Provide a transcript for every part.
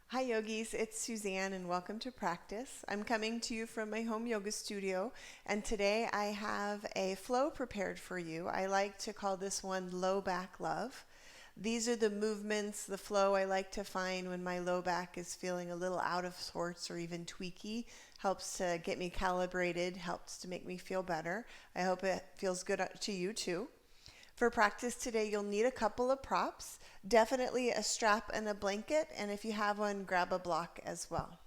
Hi yogis, it's Suzanne and welcome to practice. I'm coming to you from my home yoga studio and today I have a flow prepared for you. I like to call this one low back love. These are the movements, the flow I like to find when my low back is feeling a little out of sorts or even tweaky. Helps to get me calibrated, helps to make me feel better. I hope it feels good to you too. For practice today, you'll need a couple of props, definitely a strap and a blanket, and if you have one, grab a block as well.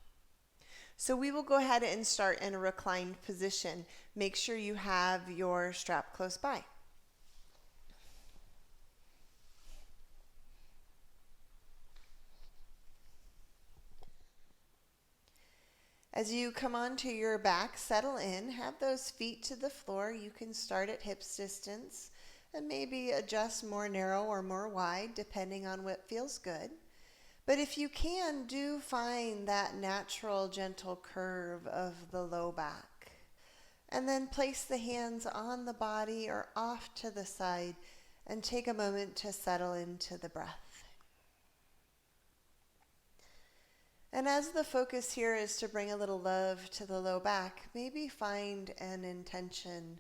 So we will go ahead and start in a reclined position. Make sure you have your strap close by. As you come onto your back, settle in, have those feet to the floor. You can start at hips distance and maybe adjust more narrow or more wide depending on what feels good. But if you can, do find that natural gentle curve of the low back. And then place the hands on the body or off to the side and take a moment to settle into the breath. And as the focus here is to bring a little love to the low back, maybe find an intention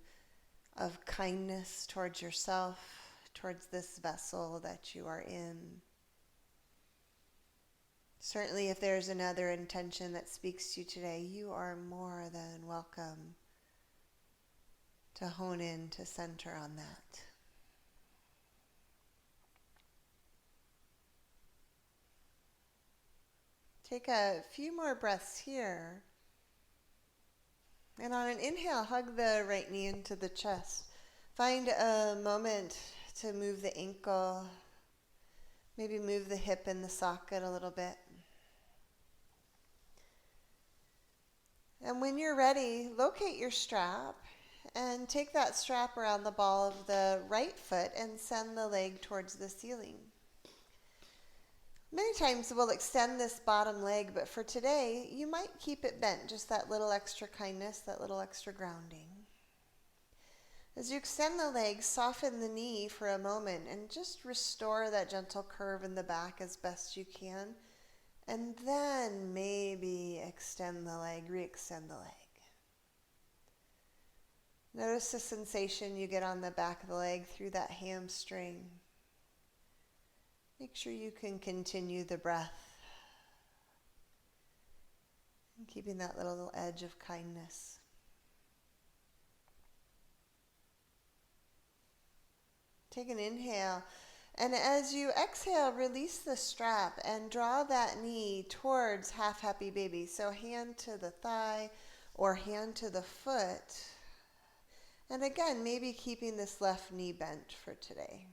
of kindness towards yourself, towards this vessel that you are in. Certainly if there's another intention that speaks to you today, you are more than welcome to hone in, to center on that. Take a few more breaths here. And on an inhale, hug the right knee into the chest. Find a moment to move the ankle, maybe move the hip in the socket a little bit. And when you're ready, locate your strap and take that strap around the ball of the right foot and send the leg towards the ceiling. Many times we'll extend this bottom leg, but for today, you might keep it bent, just that little extra kindness, that little extra grounding. As you extend the leg, soften the knee for a moment and just restore that gentle curve in the back as best you can. And then maybe extend the leg, re-extend the leg. Notice the sensation you get on the back of the leg through that hamstring. Make sure you can continue the breath and keeping that little edge of kindness. Take an inhale, and as you exhale, release the strap and draw that knee towards half happy baby. So hand to the thigh or hand to the foot. And again, maybe keeping this left knee bent for today.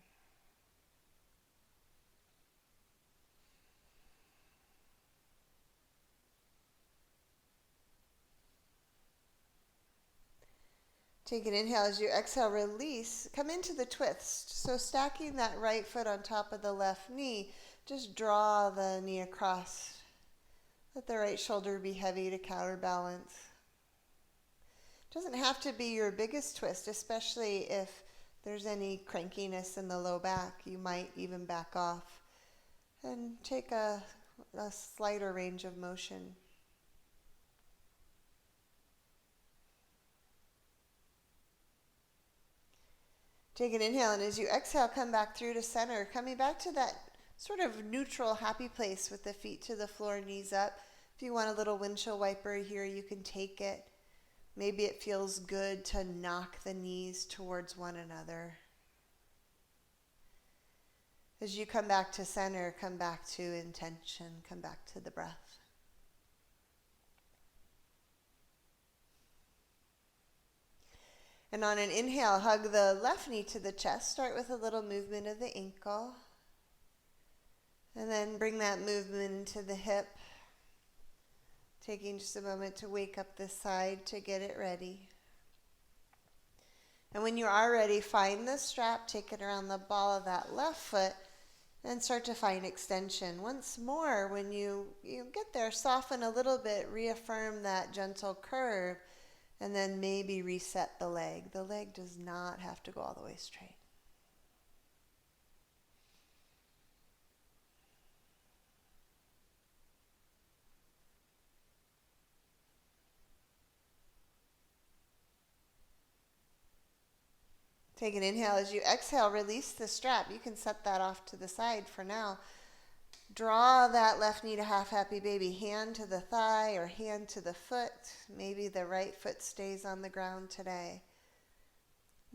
Take an inhale. As you exhale, release. Come into the twist. So stacking that right foot on top of the left knee, just draw the knee across. Let the right shoulder be heavy to counterbalance. Doesn't have to be your biggest twist, especially if there's any crankiness in the low back. You might even back off and take a slighter range of motion. Take an inhale, and as you exhale, come back through to center, coming back to that sort of neutral, happy place with the feet to the floor, knees up. If you want a little windshield wiper here, you can take it. Maybe it feels good to knock the knees towards one another. As you come back to center, come back to intention, come back to the breath. And on an inhale, hug the left knee to the chest. Start with a little movement of the ankle. And then bring that movement to the hip. Taking just a moment to wake up this side to get it ready. And when you are ready, find the strap, take it around the ball of that left foot, and start to find extension. Once more, when you get there, soften a little bit, reaffirm that gentle curve, and then maybe reset the leg. The leg does not have to go all the way straight. Take an inhale. As you exhale, release the strap. You can set that off to the side for now. Draw that left knee to half happy baby. Hand to the thigh or hand to the foot. Maybe the right foot stays on the ground today.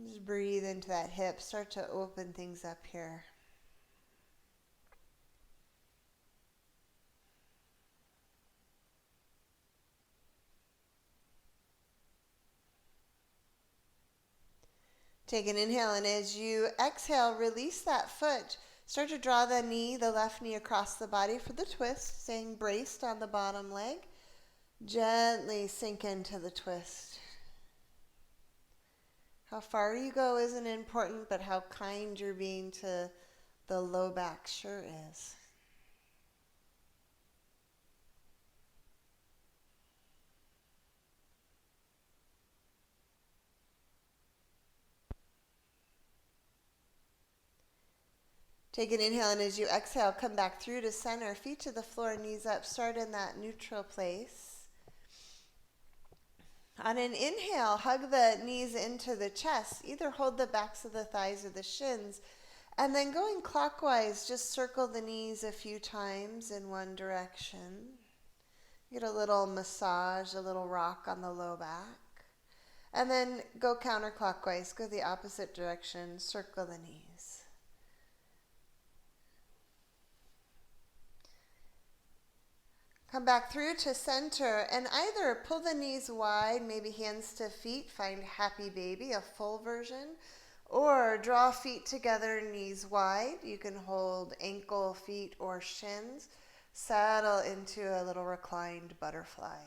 Just breathe into that hip. Start to open things up here. Take an inhale, and as you exhale, release that foot. Start to draw the knee, the left knee, across the body for the twist, staying braced on the bottom leg. Gently sink into the twist. How far you go isn't important, but how kind you're being to the low back sure is. Take an inhale, and as you exhale, come back through to center. Feet to the floor, knees up. Start in that neutral place. On an inhale, hug the knees into the chest. Either hold the backs of the thighs or the shins. And then going clockwise, just circle the knees a few times in one direction. Get a little massage, a little rock on the low back. And then go counterclockwise. Go the opposite direction. Circle the knees. Come back through to center and either pull the knees wide, maybe hands to feet, find happy baby, a full version, or draw feet together, knees wide. You can hold ankle, feet, or shins. Settle into a little reclined butterfly.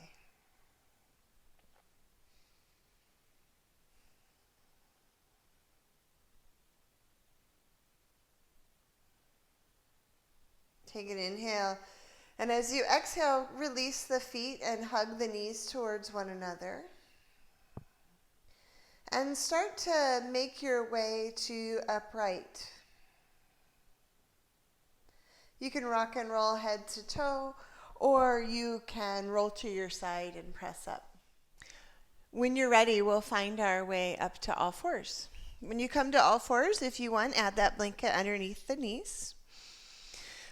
Take an inhale. And as you exhale, release the feet and hug the knees towards one another. And start to make your way to upright. You can rock and roll head to toe, or you can roll to your side and press up. When you're ready, we'll find our way up to all fours. When you come to all fours, if you want, add that blanket underneath the knees.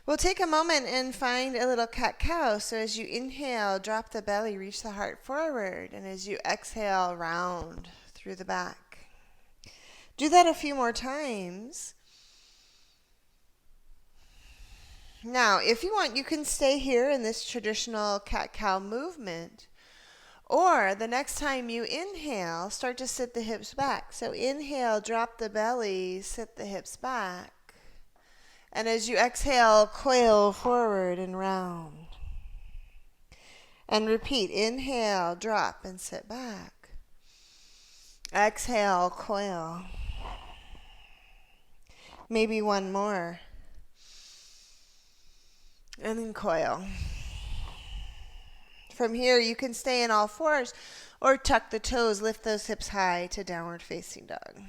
We'll take a moment and find a little cat-cow. So as you inhale, drop the belly, reach the heart forward. And as you exhale, round through the back. Do that a few more times. Now, if you want, you can stay here in this traditional cat-cow movement. Or the next time you inhale, start to sit the hips back. So inhale, drop the belly, sit the hips back. And as you exhale, coil forward and round. And repeat. Inhale, drop and sit back. Exhale, coil. Maybe one more. And then coil. From here, you can stay in all fours or tuck the toes, lift those hips high to downward facing dog.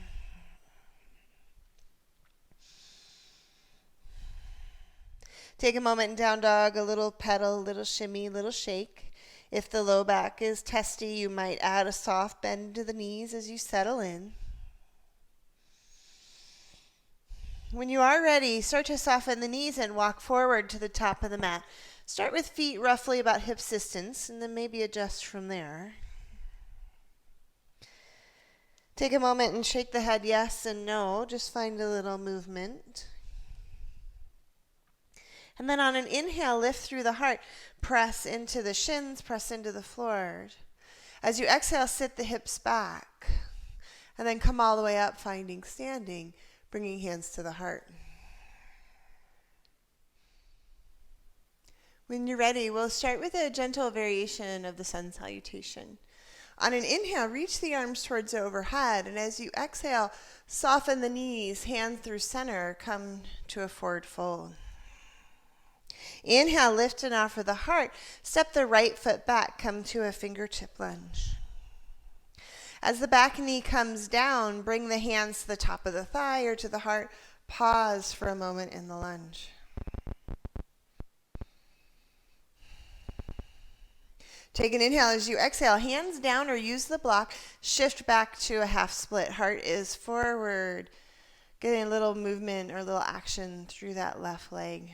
Take a moment in down dog, a little pedal, little shimmy, little shake. If the low back is testy, you might add a soft bend to the knees as you settle in. When you are ready, start to soften the knees and walk forward to the top of the mat. Start with feet roughly about hip distance and then maybe adjust from there. Take a moment and shake the head yes and no. Just find a little movement. And then on an inhale, lift through the heart. Press into the shins, press into the floor. As you exhale, sit the hips back. And then come all the way up, finding standing, bringing hands to the heart. When you're ready, we'll start with a gentle variation of the sun salutation. On an inhale, reach the arms towards overhead. And as you exhale, soften the knees, hands through center, come to a forward fold. Inhale, lift and offer the heart. Step the right foot back, come to a fingertip lunge. As the back knee comes down, bring the hands to the top of the thigh or to the heart. Pause for a moment in the lunge. Take an inhale as you exhale. Hands down or use the block. Shift back to a half split. Heart is forward. Getting a little movement or a little action through that left leg.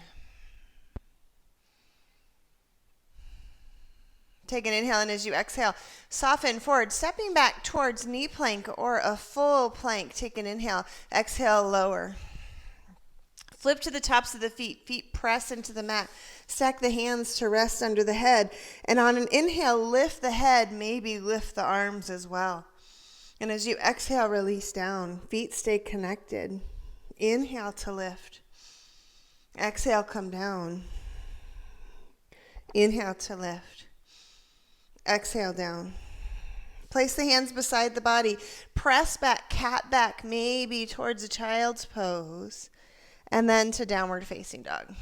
Take an inhale, and as you exhale, soften forward, stepping back towards knee plank or a full plank. Take an inhale. Exhale, lower. Flip to the tops of the feet. Feet press into the mat. Stack the hands to rest under the head. And on an inhale, lift the head, maybe lift the arms as well. And as you exhale, release down. Feet stay connected. Inhale to lift. Exhale, come down. Inhale to lift. Exhale, down. Place the hands beside the body. Press back, cat back, maybe towards a child's pose. And then to downward facing dog.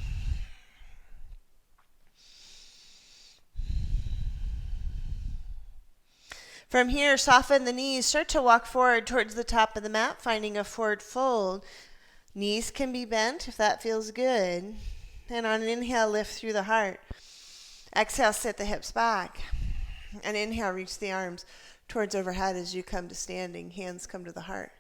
From here, soften the knees. Start to walk forward towards the top of the mat, finding a forward fold. Knees can be bent if that feels good. And on an inhale, lift through the heart. Exhale, sit the hips back. And inhale, reach the arms towards overhead as you come to standing. Hands come to the heart.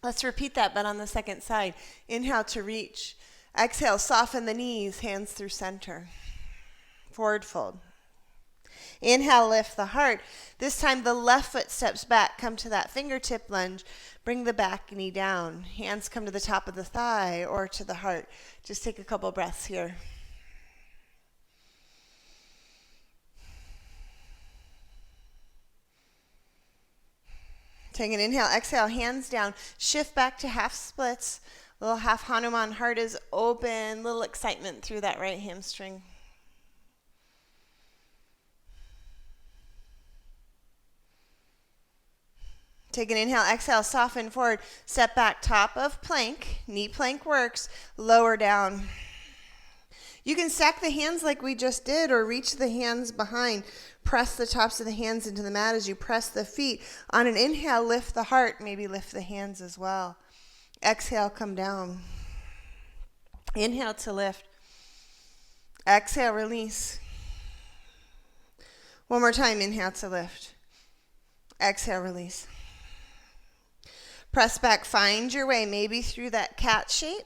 Let's repeat that, but on the second side. Inhale to reach. Exhale, soften the knees, hands through center. Forward fold. Inhale, lift the heart. This time the left foot steps back. Come to that fingertip lunge. Bring the back knee down. Hands come to the top of the thigh or to the heart. Just take a couple breaths here. Take an inhale, exhale, hands down. Shift back to half splits. Little half Hanuman, heart is open. Little excitement through that right hamstring. Take an inhale, exhale, soften forward. Step back, top of plank. Knee plank works. Lower down. You can stack the hands like we just did or reach the hands behind. Press the tops of the hands into the mat as you press the feet. On an inhale, lift the heart. Maybe lift the hands as well. Exhale, come down. Inhale to lift. Exhale, release. One more time, inhale to lift. Exhale, release. Press back, find your way, maybe through that cat shape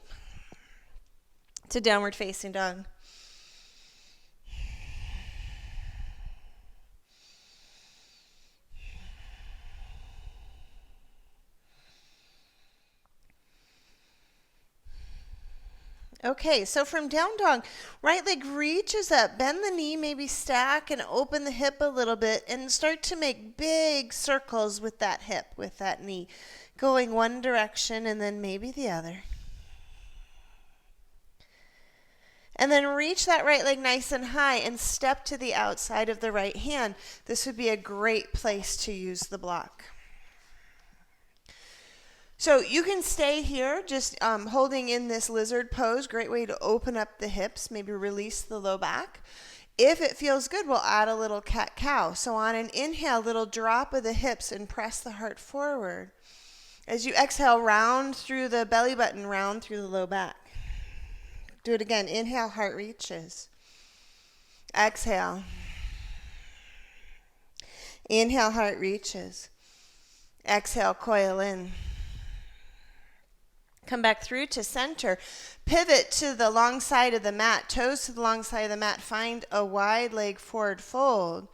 to downward facing dog. Okay, so from down dog, right leg reaches up, bend the knee, maybe stack and open the hip a little bit and start to make big circles with that hip, with that knee, going one direction and then maybe the other. And then reach that right leg nice and high and step to the outside of the right hand. This would be a great place to use the block. So you can stay here just holding in this lizard pose. Great way to open up the hips, maybe release the low back. If it feels good, we'll add a little cat-cow. So on an inhale, little drop of the hips and press the heart forward. As you exhale, round through the belly button, round through the low back. Do it again. Inhale, heart reaches. Exhale. Inhale, heart reaches. Exhale, coil in. Come back through to center. Pivot to the long side of the mat. Toes to the long side of the mat. Find a wide leg forward fold.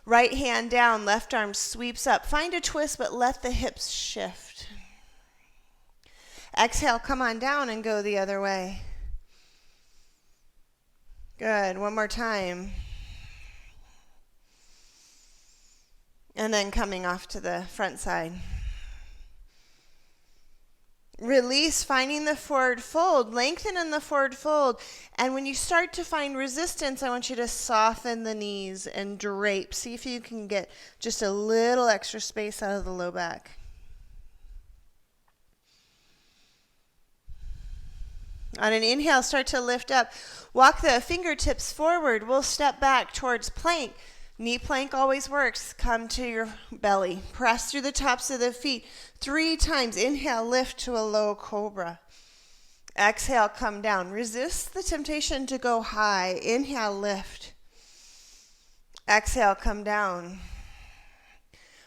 Right hand down. Left arm sweeps up. Find a twist, but let the hips shift. Exhale, come on down and go the other way. Good. One more time. And then coming off to the front side. Release, finding the forward fold. Lengthen in the forward fold. And when you start to find resistance, I want you to soften the knees and drape. See if you can get just a little extra space out of the low back. On an inhale, start to lift up. Walk the fingertips forward. We'll step back towards plank. Knee plank always works. Come to your belly. Press through the tops of the feet 3 times. Inhale, lift to a low cobra. Exhale, come down. Resist the temptation to go high. Inhale, lift. Exhale, come down.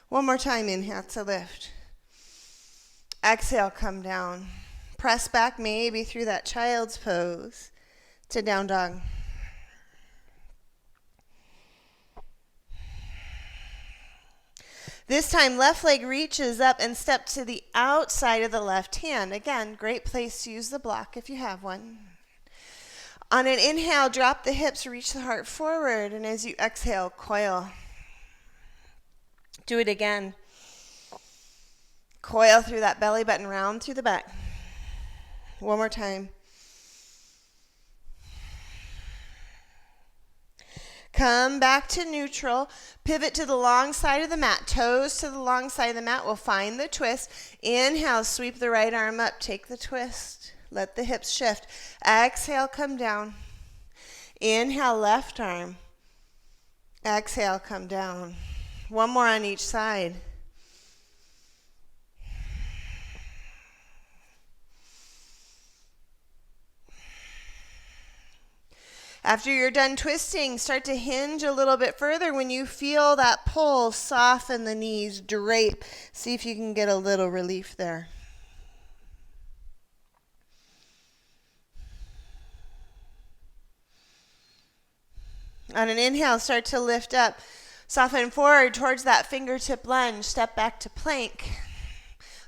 One more time, inhale to lift. Exhale, come down. Press back maybe through that child's pose to down dog. This time, left leg reaches up and step to the outside of the left hand. Again, great place to use the block if you have one. On an inhale, drop the hips, reach the heart forward, and as you exhale, coil. Do it again. Coil through that belly button, round through the back. One more time. Come back to neutral. Pivot to the long side of the mat. Toes to the long side of the mat. We'll find the twist. Inhale, sweep the right arm up. Take the twist. Let the hips shift. Exhale, come down. Inhale, left arm. Exhale, come down. One more on each side. After you're done twisting, start to hinge a little bit further. When you feel that pull, soften the knees, drape. See if you can get a little relief there. On an inhale, start to lift up. Soften forward towards that fingertip lunge. Step back to plank.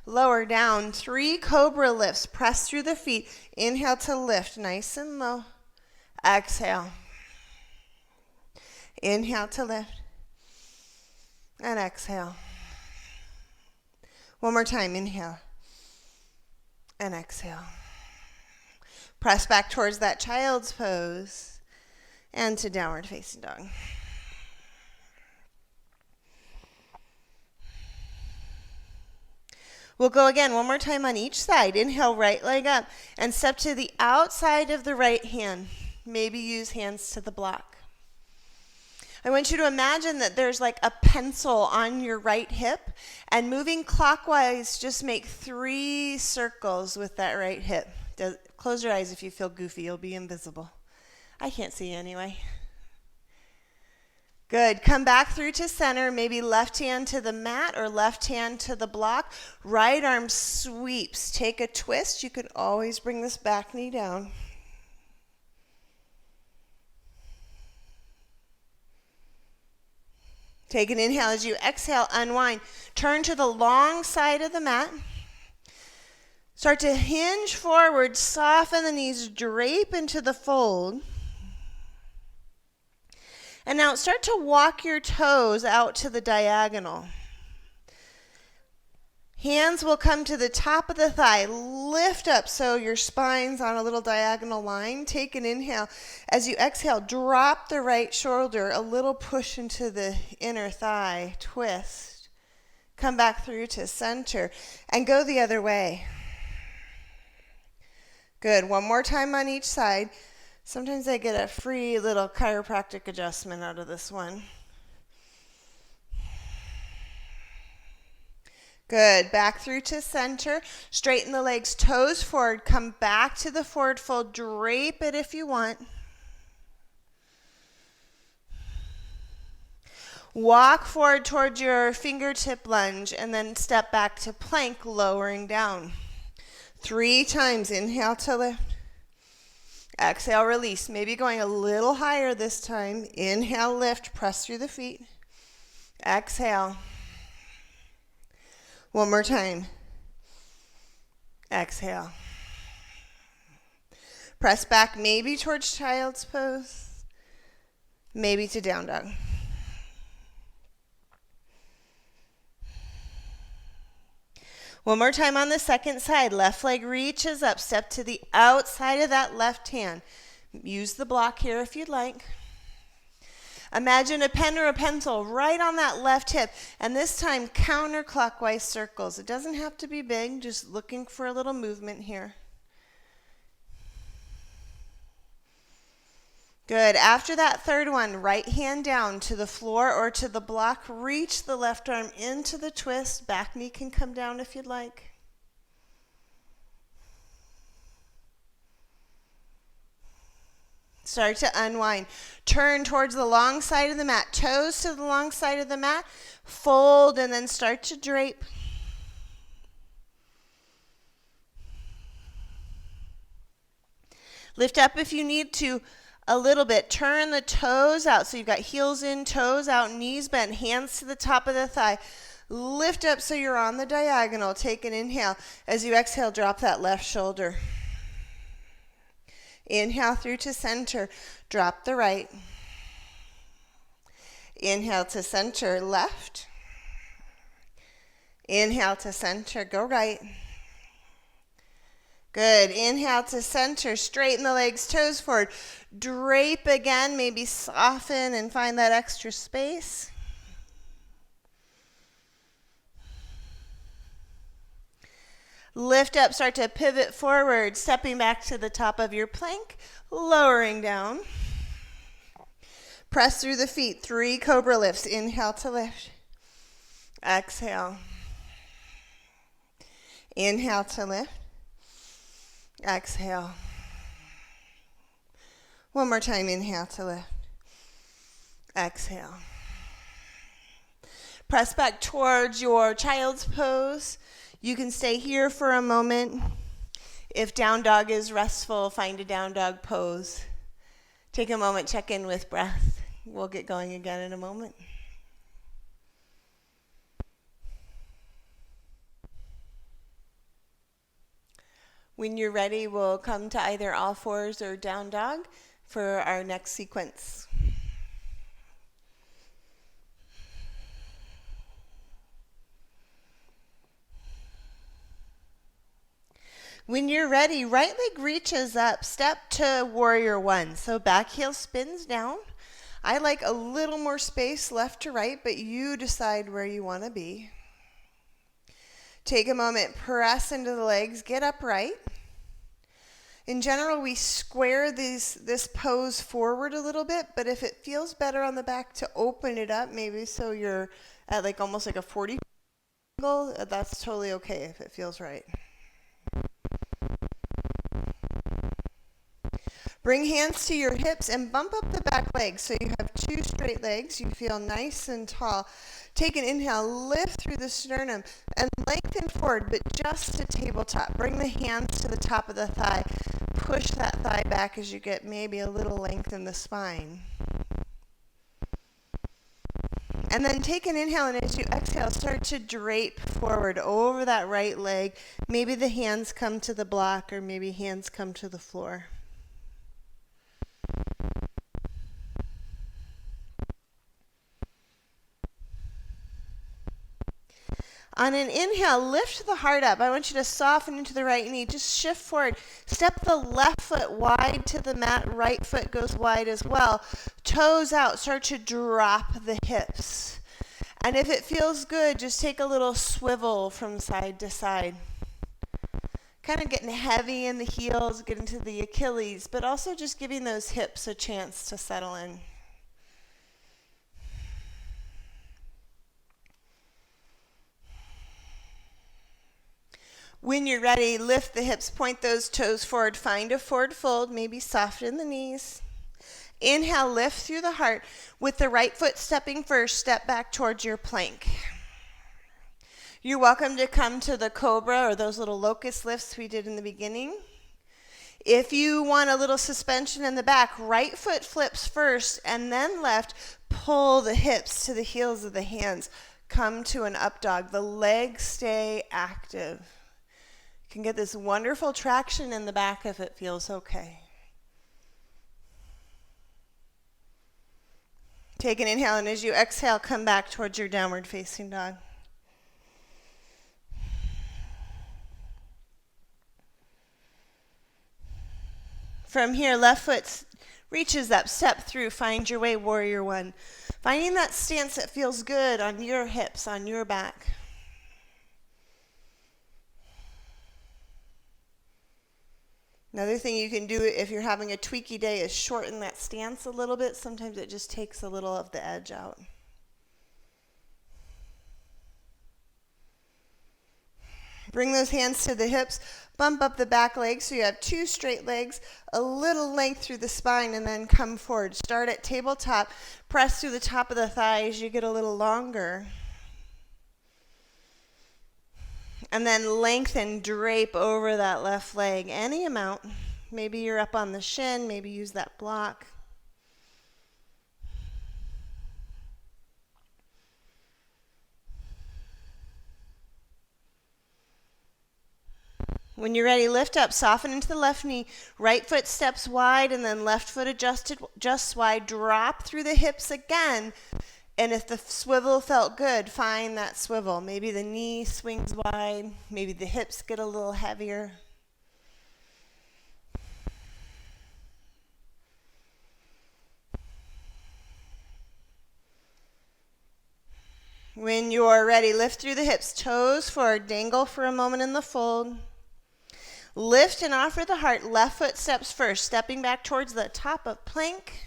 Lower down. 3 Cobra Lifts. Press through the feet. Inhale to lift. Nice and low. Exhale. Inhale to lift. And exhale. One more time. Inhale. And exhale. Press back towards that child's pose. And to downward facing dog. We'll go again one more time on each side. Inhale, right leg up. And step to the outside of the right hand. Maybe use hands to the block. I want you to imagine that there's like a pencil on your right hip, and moving clockwise, just make 3 circles with that right hip. Close your eyes if you feel goofy. You'll be invisible. I can't see you anyway. Good. Come back through to center. Maybe left hand to the mat or left hand to the block. Right arm sweeps. Take a twist. You can always bring this back knee down. Take an inhale. As you exhale, unwind. Turn to the long side of the mat. Start to hinge forward. Soften the knees. Drape into the fold. And now start to walk your toes out to the diagonal. Hands will come to the top of the thigh. Lift up so your spine's on a little diagonal line. Take an inhale. As you exhale, drop the right shoulder. A little push into the inner thigh. Twist. Come back through to center. And go the other way. Good. One more time on each side. Sometimes I get a free little chiropractic adjustment out of this one. Good. Back through to center. Straighten the legs, toes forward. Come back to the forward fold. Drape it if you want. Walk forward towards your fingertip lunge and then step back to plank, lowering down. 3 times. Inhale to lift. Exhale, release. Maybe going a little higher this time. Inhale, lift. Press through the feet. Exhale. One more time. Exhale. Press back maybe towards child's pose. Maybe to down dog. One more time on the second side. Left leg reaches up. Step to the outside of that left hand. Use the block here if you'd like. Imagine a pen or a pencil right on that left hip. And this time, counterclockwise circles. It doesn't have to be big. Just looking for a little movement here. Good. After that third one, right hand down to the floor or to the block. Reach the left arm into the twist. Back knee can come down if you'd like. Start to unwind. Turn towards the long side of the mat. Toes to the long side of the mat. Fold and then start to drape. Lift up if you need to a little bit. Turn the toes out. So you've got heels in, toes out, knees bent, hands to the top of the thigh. Lift up so you're on the diagonal. Take an inhale. As you exhale, drop that left shoulder. Inhale through to center. Drop the right. Inhale to center, left. Inhale to center, go right. Good. Inhale to center. Straighten the legs, toes forward. Drape again. Maybe soften and find that extra space. Lift up. Start to pivot forward. Stepping back to the top of your plank. Lowering down. Press through the feet. 3 Cobra Lifts. Inhale to lift. Exhale. Inhale to lift. Exhale. One more time. Inhale to lift. Exhale. Press back towards your child's pose. You can stay here for a moment. If down dog is restful, find a down dog pose. Take a moment, check in with breath. We'll get going again in a moment. When you're ready, we'll come to either all fours or down dog for our next sequence. When you're ready, right leg reaches up, step to warrior one. So back heel spins down. I like a little more space left to right, but you decide where you want to be. Take a moment, press into the legs, get upright. In general, we square this pose forward a little bit, but if it feels better on the back to open it up, maybe so you're at like almost like a 40 angle, that's totally okay if it feels right. Bring hands to your hips and bump up the back legs so you have 2 straight legs. You feel nice and tall. Take an inhale, lift through the sternum and lengthen forward, but just to tabletop. Bring the hands to the top of the thigh. Push that thigh back as you get maybe a little length in the spine. And then take an inhale, and as you exhale, start to drape forward over that right leg. Maybe the hands come to the block or maybe hands come to the floor. On an inhale, lift the heart up. I want you to soften into the right knee. Just shift forward. Step the left foot wide to the mat. Right foot goes wide as well. Toes out. Start to drop the hips. And if it feels good, just take a little swivel from side to side. Kind of getting heavy in the heels, getting to the Achilles, but also just giving those hips a chance to settle in. When you're ready, lift the hips, point those toes forward, find a forward fold, maybe soften the knees. Inhale, lift through the heart. With the right foot stepping first, step back towards your plank. You're welcome to come to the Cobra or those little locust lifts we did in the beginning. If you want a little suspension in the back, right foot flips first and then left. Pull the hips to the heels of the hands. Come to an up dog. The legs stay active. You can get this wonderful traction in the back if it feels okay. Take an inhale, and as you exhale, come back towards your downward facing dog. From here, left foot reaches up, step through, find your way, warrior one. Finding that stance that feels good on your hips, on your back. Another thing you can do if you're having a tweaky day is shorten that stance a little bit. Sometimes it just takes a little of the edge out. Bring those hands to the hips, bump up the back leg so you have 2 straight legs, a little length through the spine, and then come forward. Start at tabletop, press through the top of the thighs, you get a little longer. And then lengthen, drape over that left leg, any amount. Maybe you're up on the shin, maybe use that block. When you're ready, lift up, soften into the left knee, right foot steps wide, and then left foot adjusted just wide. Drop through the hips again. And if the swivel felt good, find that swivel. Maybe the knee swings wide, maybe the hips get a little heavier. When you're ready, lift through the hips, toes forward, dangle for a moment in the fold. Lift and offer the heart. Left foot steps first, stepping back towards the top of plank.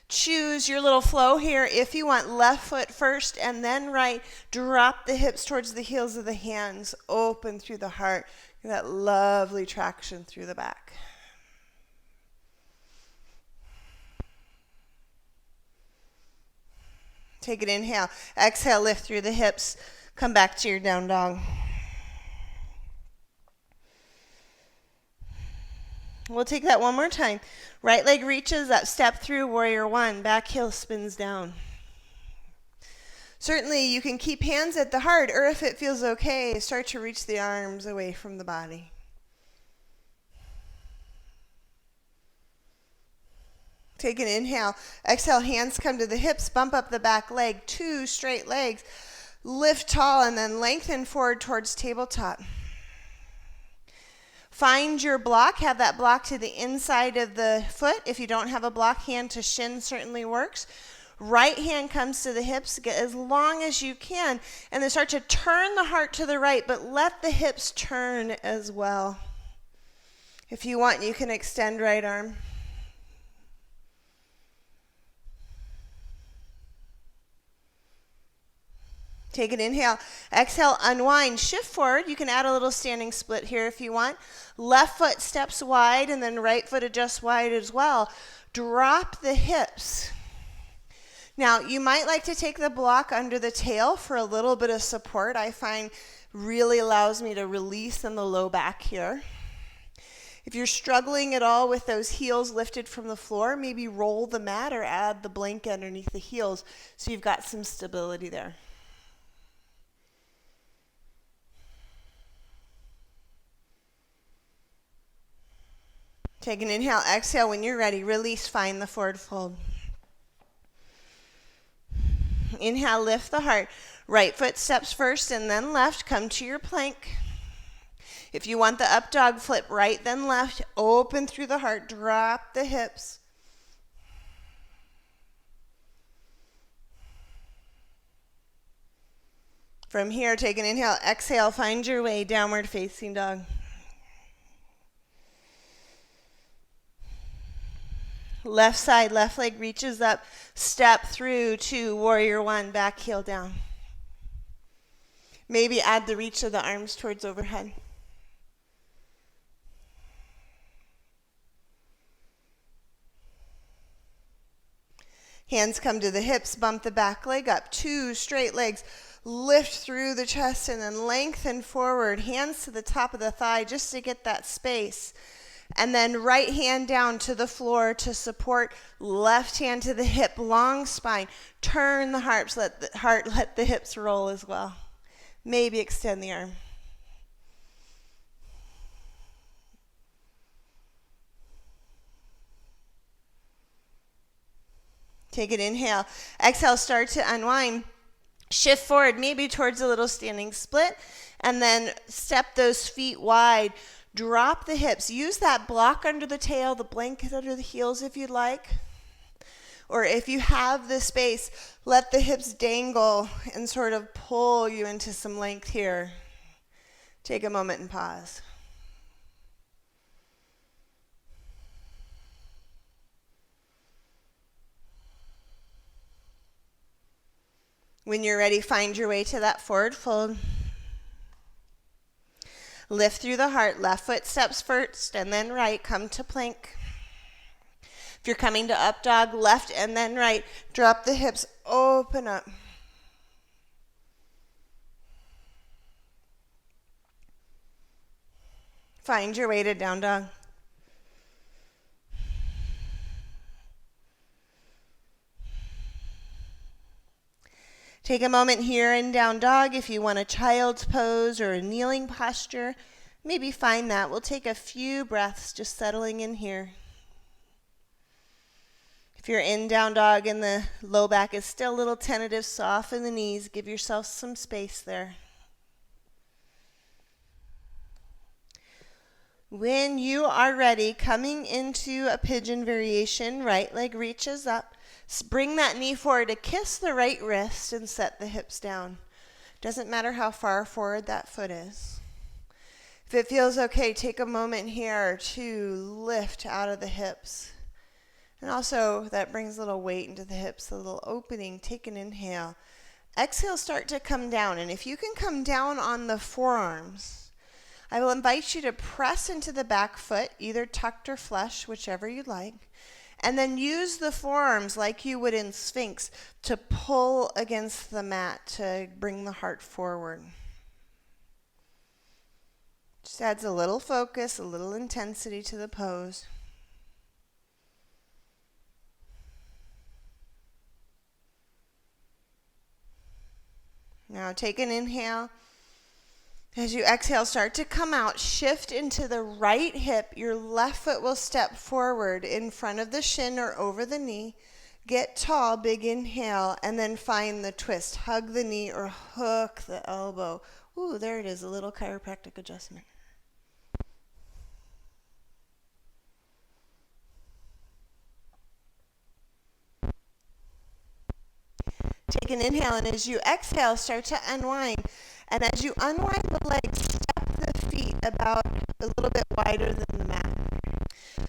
Choose your little flow here. If you want, left foot first and then right. Drop the hips towards the heels of the hands. Open through the heart. That lovely traction through the back. Take an inhale. Exhale, lift through the hips. Come back to your down dog. We'll take that one more time. Right leg reaches up, step through, warrior one. Back heel spins down. Certainly you can keep hands at the heart, or if it feels okay, start to reach the arms away from the body. Take an inhale. Exhale, hands come to the hips, bump up the back leg, 2 straight legs. Lift tall and then lengthen forward towards tabletop. Find your block. Have that block to the inside of the foot. If you don't have a block, hand to shin certainly works. Right hand comes to the hips. Get as long as you can. And then start to turn the heart to the right, but let the hips turn as well. If you want, you can extend right arm. Take an inhale. Exhale, unwind. Shift forward. You can add a little standing split here if you want. Left foot steps wide and then right foot adjusts wide as well. Drop the hips. Now, you might like to take the block under the tail for a little bit of support. I find really allows me to release in the low back here. If you're struggling at all with those heels lifted from the floor, maybe roll the mat or add the blanket underneath the heels so you've got some stability there. Take an inhale, exhale. When you're ready, release, find the forward fold. Inhale, lift the heart. Right foot steps first and then left. Come to your plank. If you want the up dog, flip right then left. Open through the heart. Drop the hips. From here, take an inhale, exhale. Find your way, downward facing dog. Left side, left leg reaches up, step through to warrior one, back heel down. Maybe add the reach of the arms towards overhead. Hands come to the hips, bump the back leg up, 2 straight legs. Lift through the chest and then lengthen forward. Hands to the top of the thigh just to get that space. And then right hand down to the floor to support. Left hand to the hip, long spine. Turn the heart, let the hips roll as well. Maybe extend the arm. Take an inhale. Exhale, start to unwind. Shift forward, maybe towards a little standing split. And then step those feet wide. Drop the hips. Use that block under the tail, the blanket under the heels if you'd like. Or if you have the space, let the hips dangle and sort of pull you into some length here. Take a moment and pause. When you're ready, find your way to that forward fold. Lift through the heart. Left foot steps first and then right. Come to plank. If you're coming to up dog, left and then right. Drop the hips. Open up. Find your way to down dog. Take a moment here in down dog if you want a child's pose or a kneeling posture. Maybe find that. We'll take a few breaths just settling in here. If you're in down dog and the low back is still a little tentative, soften the knees. Give yourself some space there. When you are ready, coming into a pigeon variation, right leg reaches up. Bring that knee forward to kiss the right wrist and set the hips down. Doesn't matter how far forward that foot is. If it feels okay, take a moment here to lift out of the hips. And also, that brings a little weight into the hips, a little opening. Take an inhale. Exhale, start to come down. And if you can come down on the forearms, I will invite you to press into the back foot, either tucked or flush, whichever you like. And then use the forearms like you would in Sphinx to pull against the mat to bring the heart forward. Just adds a little focus, a little intensity to the pose. Now take an inhale. As you exhale, start to come out. Shift into the right hip. Your left foot will step forward in front of the shin or over the knee. Get tall, big inhale, and then find the twist. Hug the knee or hook the elbow. Ooh, there it is, a little chiropractic adjustment. Take an inhale, and as you exhale, start to unwind. And as you unwind the legs, step the feet about a little bit wider than the mat.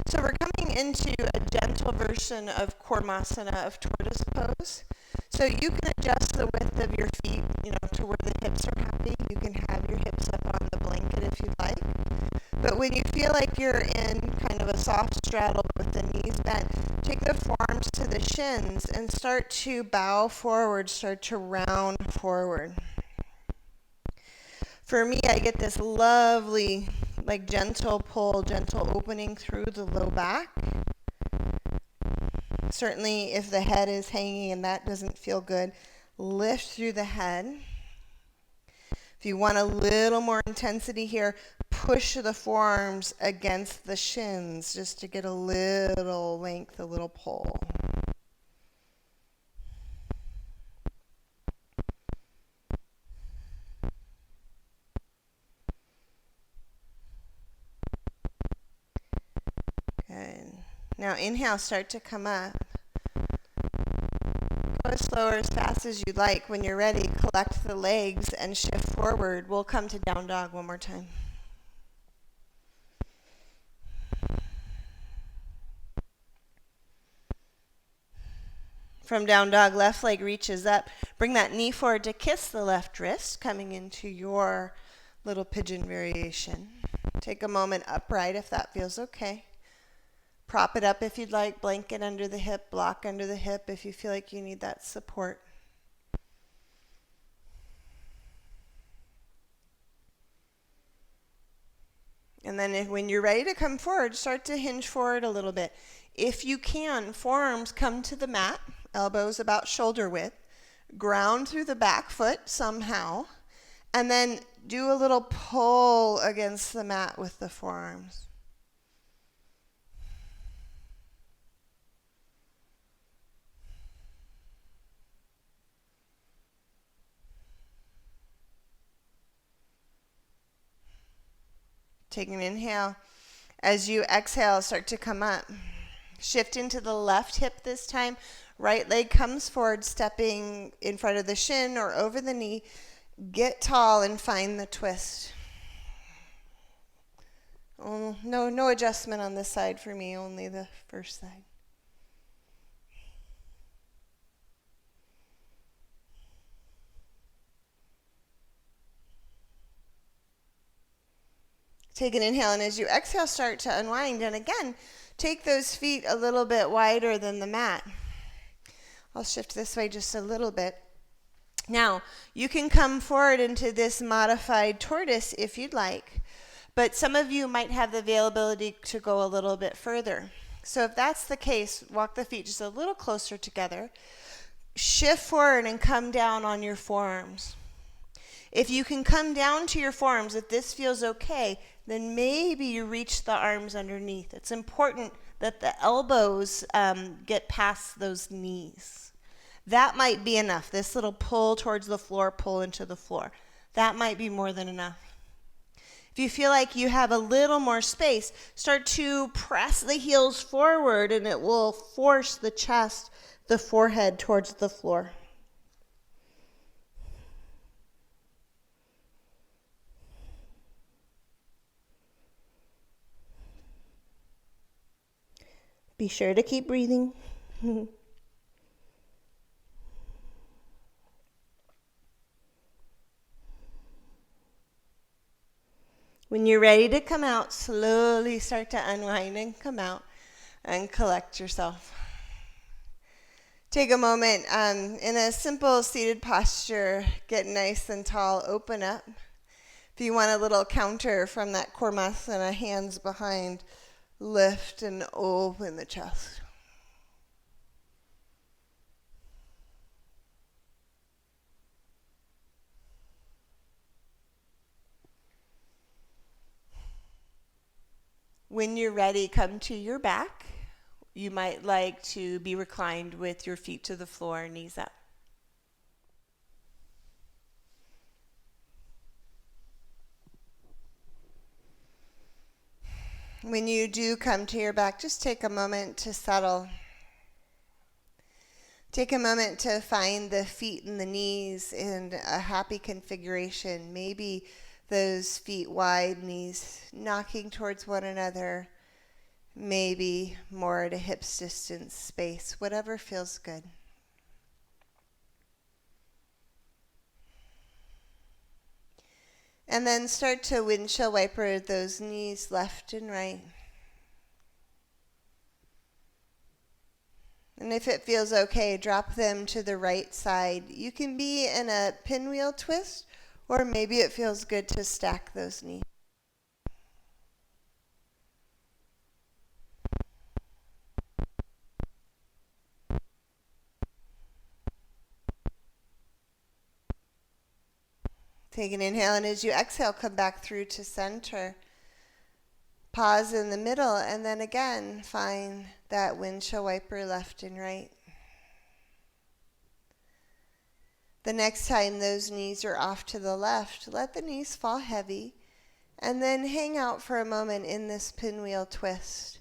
So we're coming into a gentle version of Kurmasana, of tortoise pose. So you can adjust the width of your feet, to where the hips are happy. You can have your hips up on the blanket if you like. But when you feel like you're in kind of a soft straddle with the knees bent, take the forearms to the shins and start to bow forward, start to round forward. For me, I get this lovely, gentle pull, gentle opening through the low back. Certainly, if the head is hanging and that doesn't feel good, lift through the head. If you want a little more intensity here, push the forearms against the shins just to get a little length, a little pull. Good. Now inhale, start to come up. Go as slow or as fast as you'd like. When you're ready, collect the legs and shift forward. We'll come to down dog one more time. From down dog, left leg reaches up. Bring that knee forward to kiss the left wrist, coming into your little pigeon variation. Take a moment upright if that feels okay. Prop it up if you'd like, blanket under the hip, block under the hip if you feel like you need that support. And then when you're ready to come forward, start to hinge forward a little bit. If you can, forearms come to the mat, elbows about shoulder width, ground through the back foot somehow, and then do a little pull against the mat with the forearms. Take an inhale. As you exhale, start to come up. Shift into the left hip this time. Right leg comes forward, stepping in front of the shin or over the knee. Get tall and find the twist. Oh, no adjustment on this side for me, only the first side. Take an inhale, and as you exhale, start to unwind. And again, take those feet a little bit wider than the mat. I'll shift this way just a little bit. Now, you can come forward into this modified tortoise if you'd like, but some of you might have the availability to go a little bit further. So if that's the case, walk the feet just a little closer together. Shift forward and come down on your forearms. If you can come down to your forearms, if this feels okay, then maybe you reach the arms underneath. It's important that the elbows get past those knees. That might be enough. This little pull towards the floor, pull into the floor. That might be more than enough. If you feel like you have a little more space, start to press the heels forward, and it will force the chest, the forehead towards the floor. Be sure to keep breathing. When you're ready to come out, slowly start to unwind and come out and collect yourself. Take a moment in a simple seated posture, get nice and tall, open up. If you want a little counter from that Kormasana, hands behind, lift and open the chest. When you're ready, come to your back. You might like to be reclined with your feet to the floor, knees up. When you do come to your back, just take a moment to settle. Take a moment to find the feet and the knees in a happy configuration. Maybe those feet wide, knees knocking towards one another. Maybe more at a hips distance space. Whatever feels good. And then start to windshield wiper those knees left and right. And if it feels okay, drop them to the right side. You can be in a pinwheel twist, or maybe it feels good to stack those knees. Take an inhale, and as you exhale, come back through to center. Pause in the middle, and then again, find that windshield wiper left and right. The next time those knees are off to the left, let the knees fall heavy, and then hang out for a moment in this pinwheel twist,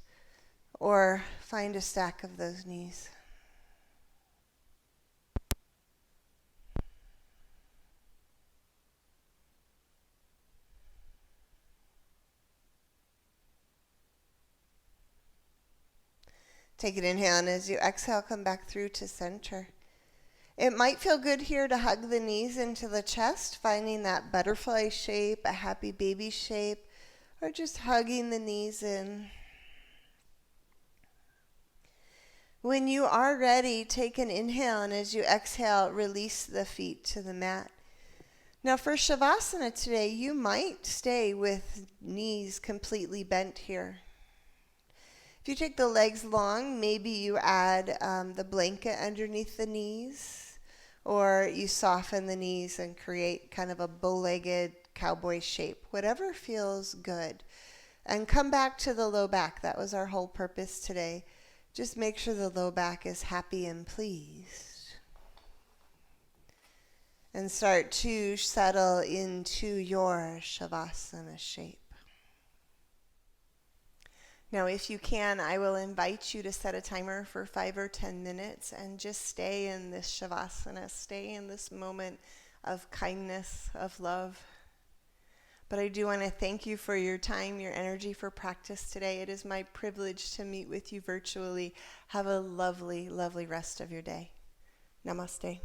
or find a stack of those knees. Take an inhale, and as you exhale, come back through to center. It might feel good here to hug the knees into the chest, finding that butterfly shape, a happy baby shape, or just hugging the knees in. When you are ready, take an inhale, and as you exhale, release the feet to the mat. Now for Shavasana today, you might stay with knees completely bent here. If you take the legs long, maybe you add the blanket underneath the knees, or you soften the knees and create kind of a bow-legged cowboy shape, whatever feels good. And come back to the low back. That was our whole purpose today. Just make sure the low back is happy and pleased. And start to settle into your Shavasana shape. Now, if you can, I will invite you to set a timer for 5 or 10 minutes and just stay in this Shavasana, stay in this moment of kindness, of love. But I do want to thank you for your time, your energy for practice today. It is my privilege to meet with you virtually. Have a lovely, lovely rest of your day. Namaste.